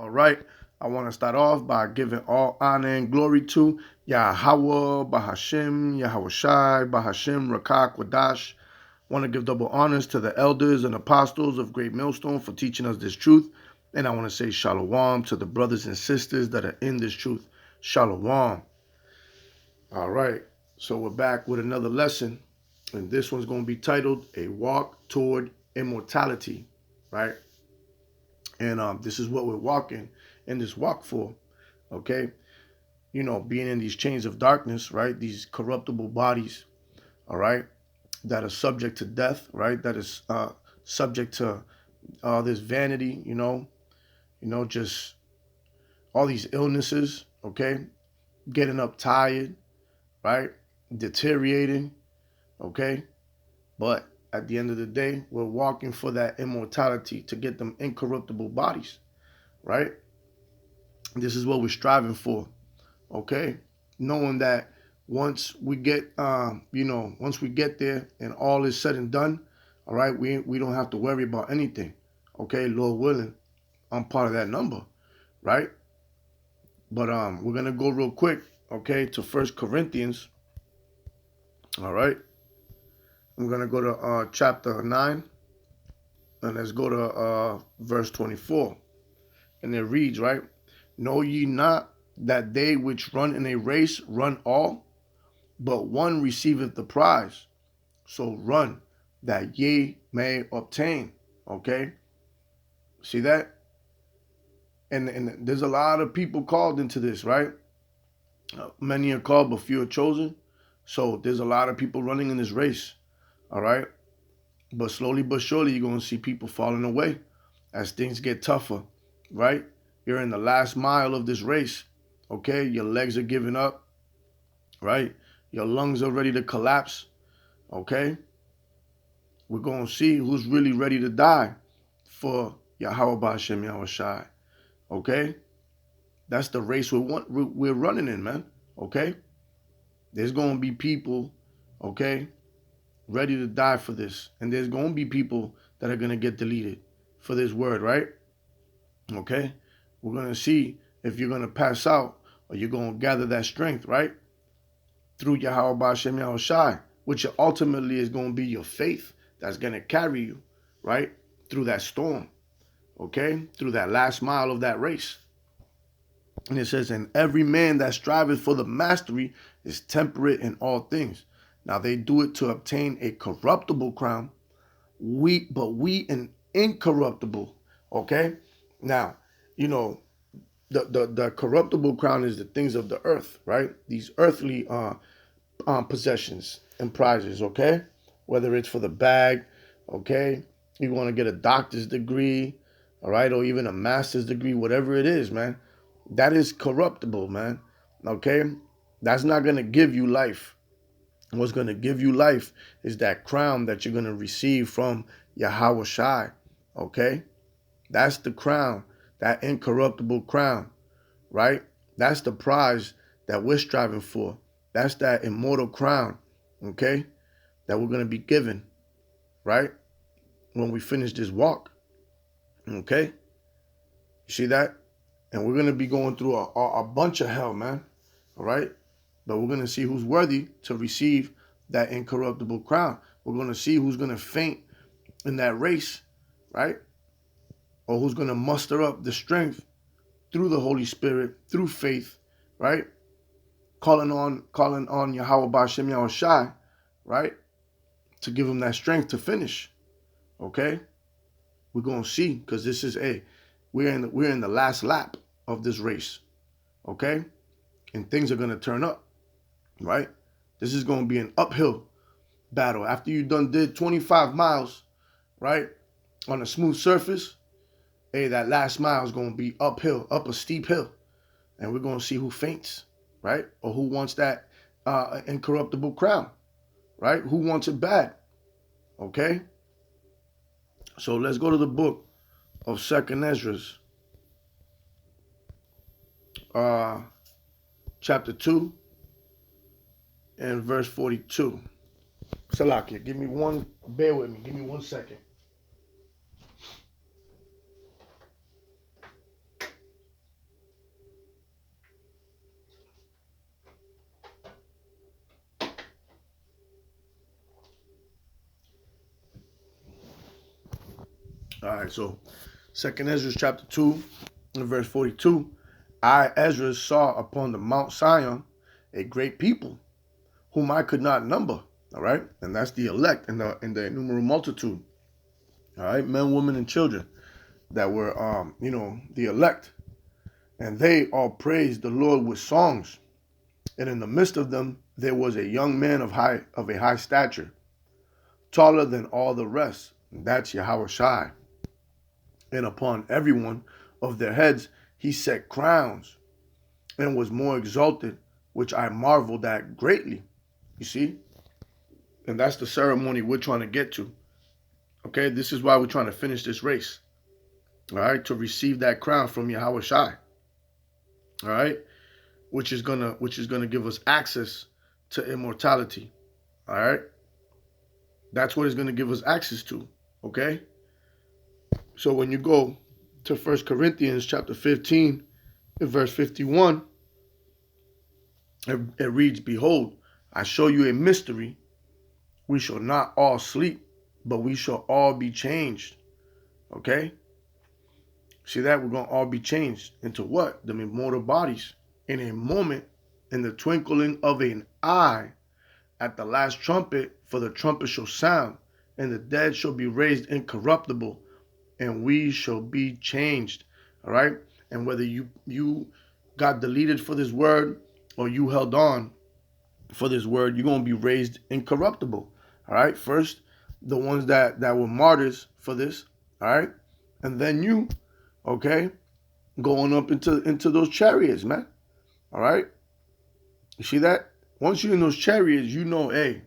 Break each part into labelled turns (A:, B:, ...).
A: All right. I want to start off by giving all honor and glory to Yahweh, Bahashim, Yahweh Shai, Bahashim, Rakak, Wadash. Want to give double honors to the elders and apostles of Great Millstone for teaching us this truth. And I want to say shalom to the brothers and sisters that are in this truth. Shalom. All right. So we're back with another lesson. And this one's going to be titled A Walk Toward Immortality. Right? And this is what we're walking in this walk for, okay? You know, being in these chains of darkness, right? These corruptible bodies, all right, that are subject to death, right? That is subject to this vanity, just all these illnesses, okay? Getting up tired, right? Deteriorating, okay? But at the end of the day, we're walking for that immortality to get them incorruptible bodies, right? This is what we're striving for, okay? Knowing that once we get, once we get there and all is said and done, all right, we don't have to worry about anything, okay? Lord willing, I'm part of that number, right? But we're gonna go real quick, okay, to First Corinthians, all right? I'm gonna go to chapter 9, and let's go to verse 24, and it reads, right? Know ye not that they which run in a race run all, but one receiveth the prize. So run that ye may obtain. Okay? See that? And there's a lot of people called into this, right? Many are called, but few are chosen. So there's a lot of people running in this race. All right? But slowly but surely, you're going to see people falling away as things get tougher, right? You're in the last mile of this race. Okay? Your legs are giving up, right? Your lungs are ready to collapse. Okay? We're going to see who's really ready to die for Yahweh Ba'Shem Yahweh Shai. Okay? That's the race we're running in, man. Okay? There's going to be people, okay, ready to die for this. And there's going to be people that are going to get deleted for this word, right? Okay? We're going to see if you're going to pass out or you're going to gather that strength, right? Through Yahweh Ba'Shem Yahweh Shai, which ultimately is going to be your faith that's going to carry you, right? Through that storm, okay? Through that last mile of that race. And it says, and every man that striveth for the mastery is temperate in all things. Now they do it to obtain a corruptible crown, but we an incorruptible, okay? Now, the corruptible crown is the things of the earth, right? These earthly possessions and prizes, okay? Whether it's for the bag, okay? You want to get a doctor's degree, all right? Or even a master's degree, whatever it is, man. That is corruptible, man, okay? That's not going to give you life. What's going to give you life is that crown that you're going to receive from Yahweh Shai, okay? That's the crown, that incorruptible crown, right? That's the prize that we're striving for. That's that immortal crown, okay, that we're going to be given, right, when we finish this walk, okay? You see that? And we're going to be going through a bunch of hell, man, all right? But we're going to see who's worthy to receive that incorruptible crown. We're going to see who's going to faint in that race, right? Or who's going to muster up the strength through the Holy Spirit, through faith, right? Calling on Yahweh Ba'Shem Yahweh Shai, right? To give him that strength to finish. Okay? We're gonna see, because this is we're in the last lap of this race. Okay? And things are gonna turn up, right? This is gonna be an uphill battle. After you did 25 miles, right? On a smooth surface, that last mile is gonna be uphill, up a steep hill. And we're gonna see who faints, right? Or who wants that incorruptible crown, right? Who wants it bad, okay? So let's go to the book of 2nd Ezra, chapter 2 and verse 42. Salakia, bear with me, give me 1 second. All right, so Second Ezra chapter 2 and verse 42. I, Ezra, saw upon the Mount Sion a great people whom I could not number. All right, and that's the elect and the innumerable multitude. All right, men, women, and children that were the elect, and they all praised the Lord with songs. And in the midst of them there was a young man of a high stature, taller than all the rest. And that's Yahweh Shai. And upon every one of their heads he set crowns, and was more exalted, which I marveled at greatly. You see? And that's the ceremony we're trying to get to. Okay, this is why we're trying to finish this race. All right, to receive that crown from Yahweh Shai. All right, which is gonna give us access to immortality. All right, that's what it's gonna give us access to. Okay, so when you go to 1 Corinthians chapter 15, in verse 51, it reads, "Behold, I show you a mystery. We shall not all sleep, but we shall all be changed." Okay? See that? We're going to all be changed into what? The immortal bodies. In a moment, in the twinkling of an eye, at the last trumpet, for the trumpet shall sound, and the dead shall be raised incorruptible, and we shall be changed. All right? And whether you got deleted for this word or you held on for this word, you're going to be raised incorruptible. All right? First, the ones that were martyrs for this. All right? And then you, okay, going up into those chariots, man. All right? You see that? Once you're in those chariots, you know, hey,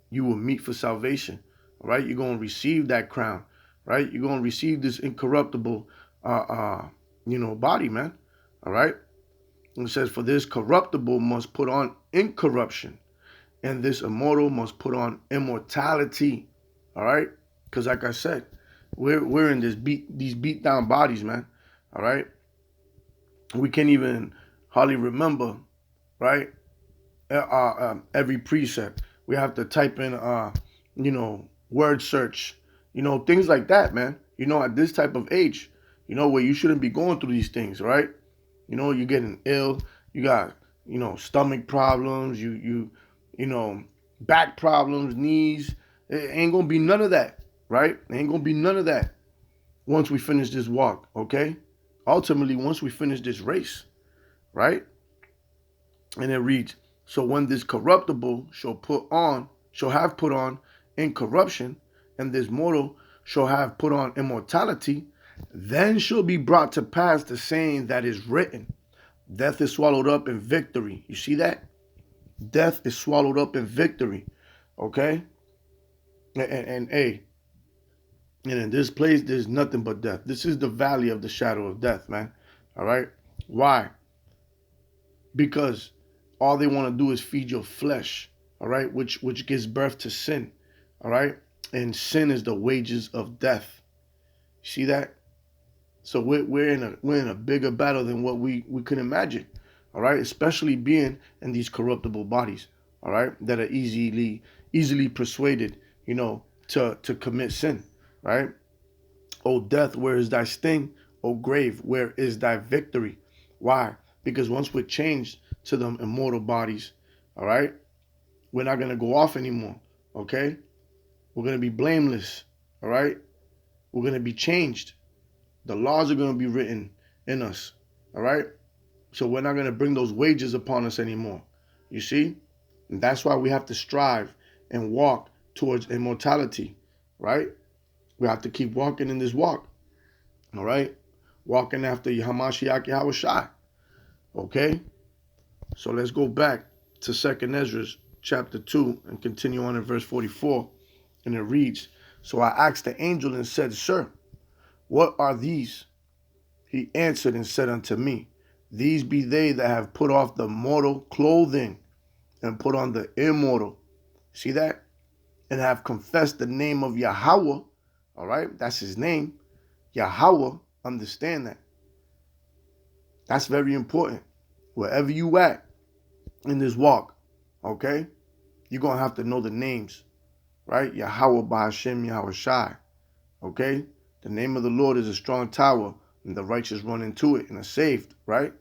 A: you will meet for salvation. All right? You're going to receive that crown. Right? You're going to receive this incorruptible, body, man. All right? And it says, for this corruptible must put on incorruption, and this immortal must put on immortality. All right? Because like I said, we're in these beat down bodies, man. All right? We can't even hardly remember, right? Every precept. We have to type in, word search, things like that, man. At this type of age, where you shouldn't be going through these things, right? You're getting ill. You got, stomach problems. You back problems, knees. It ain't gonna be none of that, right? It ain't gonna be none of that once we finish this walk, okay? Ultimately, once we finish this race, right? And it reads, so when this corruptible shall have put on incorruption, and this mortal shall have put on immortality, then shall be brought to pass the saying that is written, death is swallowed up in victory. You see that? Death is swallowed up in victory. Okay? And in this place, there's nothing but death. This is the valley of the shadow of death, man. All right? Why? Because all they want to do is feed your flesh, all right, which gives birth to sin, all right? And sin is the wages of death. See that? So we're in a bigger battle than what we could imagine, all right? Especially being in these corruptible bodies, all right, that are easily persuaded, to commit sin, right? O death, where is thy sting? O grave, where is thy victory? Why? Because once we're changed to them immortal bodies, all right, we're not going to go off anymore, okay? We're going to be blameless, all right? We're going to be changed. The laws are going to be written in us, all right? So we're not going to bring those wages upon us anymore, you see? And that's why we have to strive and walk towards immortality, right? We have to keep walking in this walk, all right? Walking after Hamashiach Yahweh Shai, okay? So let's go back to 2nd Ezra chapter 2 and continue on in verse 44. And it reads, so I asked the angel and said, Sir, what are these? He answered and said unto me, these be they that have put off the mortal clothing and put on the immortal. See that? And have confessed the name of Yahweh. All right? That's his name. Yahweh. Understand that. That's very important. Wherever you at in this walk, okay? You're going to have to know the names, right? Yahweh Bahashem Yahweh Shai. Okay? The name of the Lord is a strong tower, and the righteous run into it and are saved, right?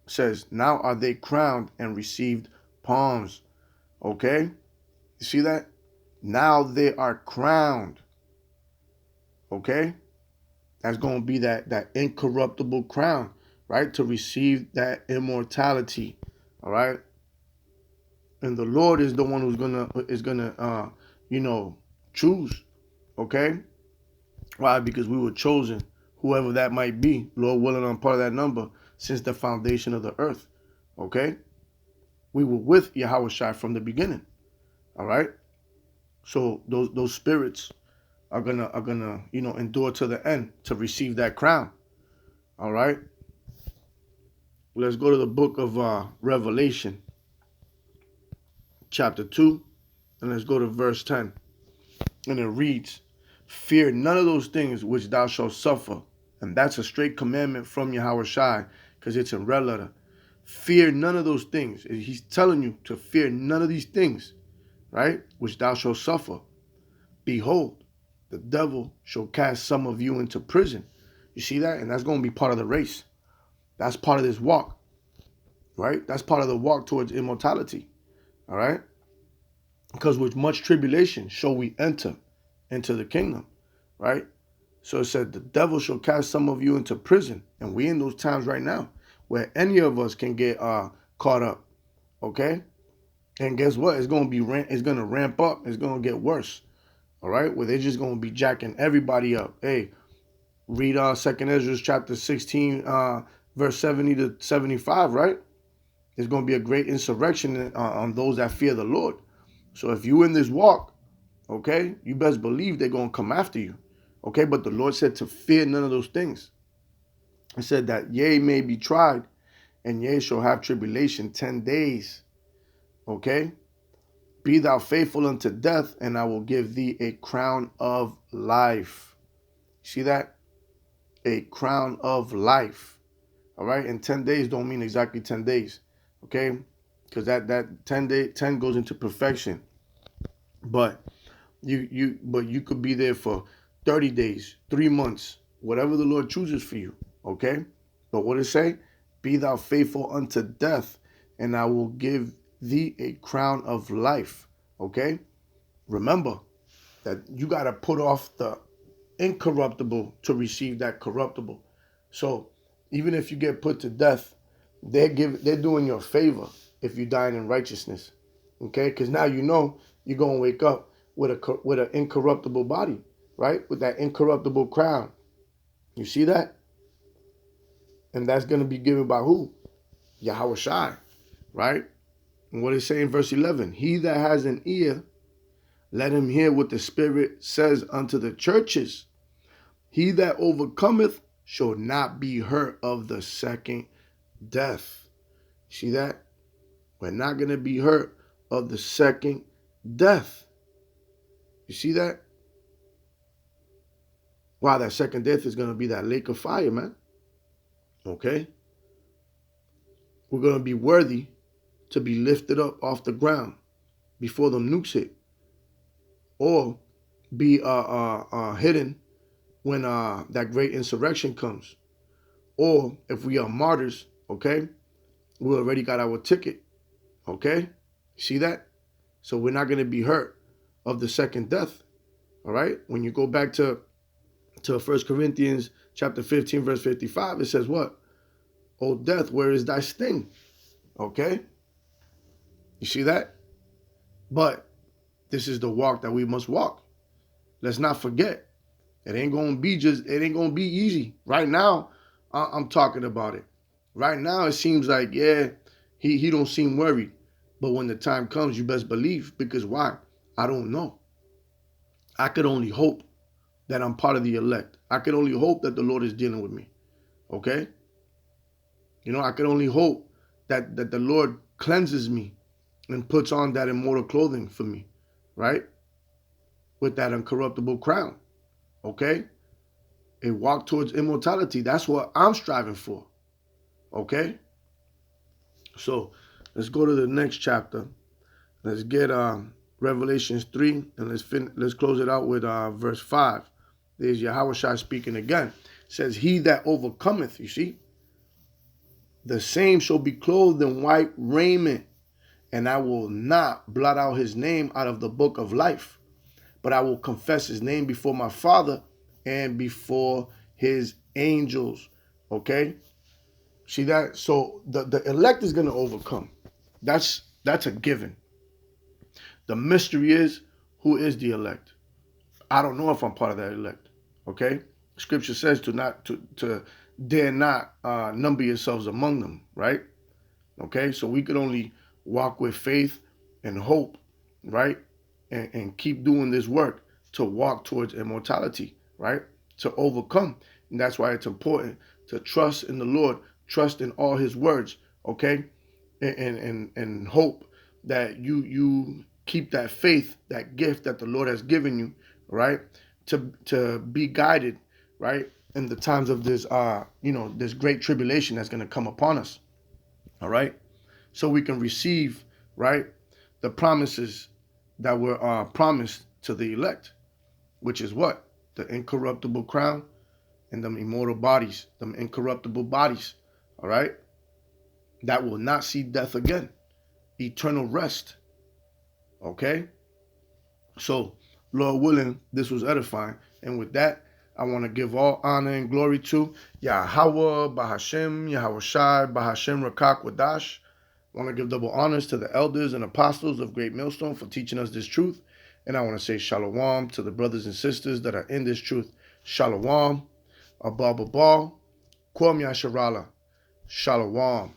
A: It says, now are they crowned and received palms. Okay? You see that? Now they are crowned. Okay? That's going to be that incorruptible crown, right? To receive that immortality. All right? And the Lord is the one who's gonna choose. Okay? Why? Because we were chosen, whoever that might be. Lord willing, I'm part of that number since the foundation of the earth. Okay? We were with Yahweh Shai from the beginning. All right? So those spirits are gonna endure to the end to receive that crown. All right? Let's go to the book of Revelation, chapter 2, and let's go to verse 10. And it reads, fear none of those things which thou shalt suffer. And that's a straight commandment from Yahweh Shai, because it's in red letter. Fear none of those things. He's telling you to fear none of these things, right? Which thou shalt suffer. Behold, the devil shall cast some of you into prison. You see that? And that's going to be part of the race. That's part of this walk, right? That's part of the walk towards immortality, all right? Because with much tribulation shall we enter into the kingdom, right? So it said, the devil shall cast some of you into prison. And we in those times right now where any of us can get caught up, okay? And guess what? It's going to ramp up. It's going to get worse, all right? Where they're just going to be jacking everybody up. Hey, read 2nd Ezra chapter 16, verse 70 to 75, right? There's going to be a great insurrection on those that fear the Lord. So if you in this walk, okay, you best believe they're going to come after you. Okay, but the Lord said to fear none of those things. He said that yea may be tried, and yea shall have tribulation 10 days. Okay? Be thou faithful unto death, and I will give thee a crown of life. See that? A crown of life. All right? And 10 days don't mean exactly 10 days. Okay? Because that 10 goes into perfection. But you could be there for 30 days, 3 months, whatever the Lord chooses for you. Okay? But what it say? Be thou faithful unto death, and I will give thee a crown of life. Okay? Remember that you got to put off the incorruptible to receive that corruptible. So even if you get put to death, they're doing you a favor if you're dying in righteousness. Okay? Because now you know you're going to wake up with an incorruptible body, right? With that incorruptible crown. You see that? And that's going to be given by who? Yahweh Shai, right? And what it say in verse 11? He that has an ear, let him hear what the Spirit says unto the churches. He that overcometh shall not be hurt of the second death. See that? We're not going to be hurt of the second death. You see that? Wow, that second death is going to be that lake of fire, man. Okay? We're going to be worthy to be lifted up off the ground before the nukes hit. Or be hidden when that great insurrection comes. Or if we are martyrs, okay, we already got our ticket. Okay? See that? So we're not going to be hurt of the second death. All right? When you go back to 1 Corinthians chapter 15, verse 55, it says what? O death, where is thy sting? Okay? You see that? But this is the walk that we must walk. Let's not forget. It ain't gonna be easy. Right now, I'm talking about it. Right now, it seems like, yeah, he don't seem worried. But when the time comes, you best believe. Because why? I don't know. I could only hope that I'm part of the elect. I could only hope that the Lord is dealing with me. Okay? You know, I could only hope that the Lord cleanses me and puts on that immortal clothing for me, right? With that incorruptible crown, okay? A walk towards immortality. That's what I'm striving for, okay? So let's go to the next chapter. Let's get Revelations 3, and let's close it out with verse 5. There's Yahweh Shai speaking again. It says, he that overcometh, you see, the same shall be clothed in white raiment, and I will not blot out his name out of the book of life, but I will confess his name before my Father and before his angels. Okay? See that? So the elect is going to overcome. That's a given. The mystery is, who is the elect? I don't know if I'm part of that elect. Okay? Scripture says to dare not number yourselves among them, right? Okay? So we could only walk with faith and hope, right? And keep doing this work to walk towards immortality, right? To overcome. And that's why it's important to trust in the Lord, trust in all his words, okay? And hope that you keep that faith, that gift that the Lord has given you, right? To be guided, right? In the times of this this great tribulation that's going to come upon us. All right? So we can receive, right, the promises that were promised to the elect, which is what? The incorruptible crown and them immortal bodies, them incorruptible bodies, all right, that will not see death again, eternal rest, okay? So, Lord willing, this was edifying, and with that, I want to give all honor and glory to Yahweh, Bahashem, Yahweh Shai, Bahashem Rakak Wadash. I want to give double honors to the elders and apostles of Great Millstone for teaching us this truth. And I want to say shalom to the brothers and sisters that are in this truth. Shalom, Abba Babal, Kwam Yasharala, shalom.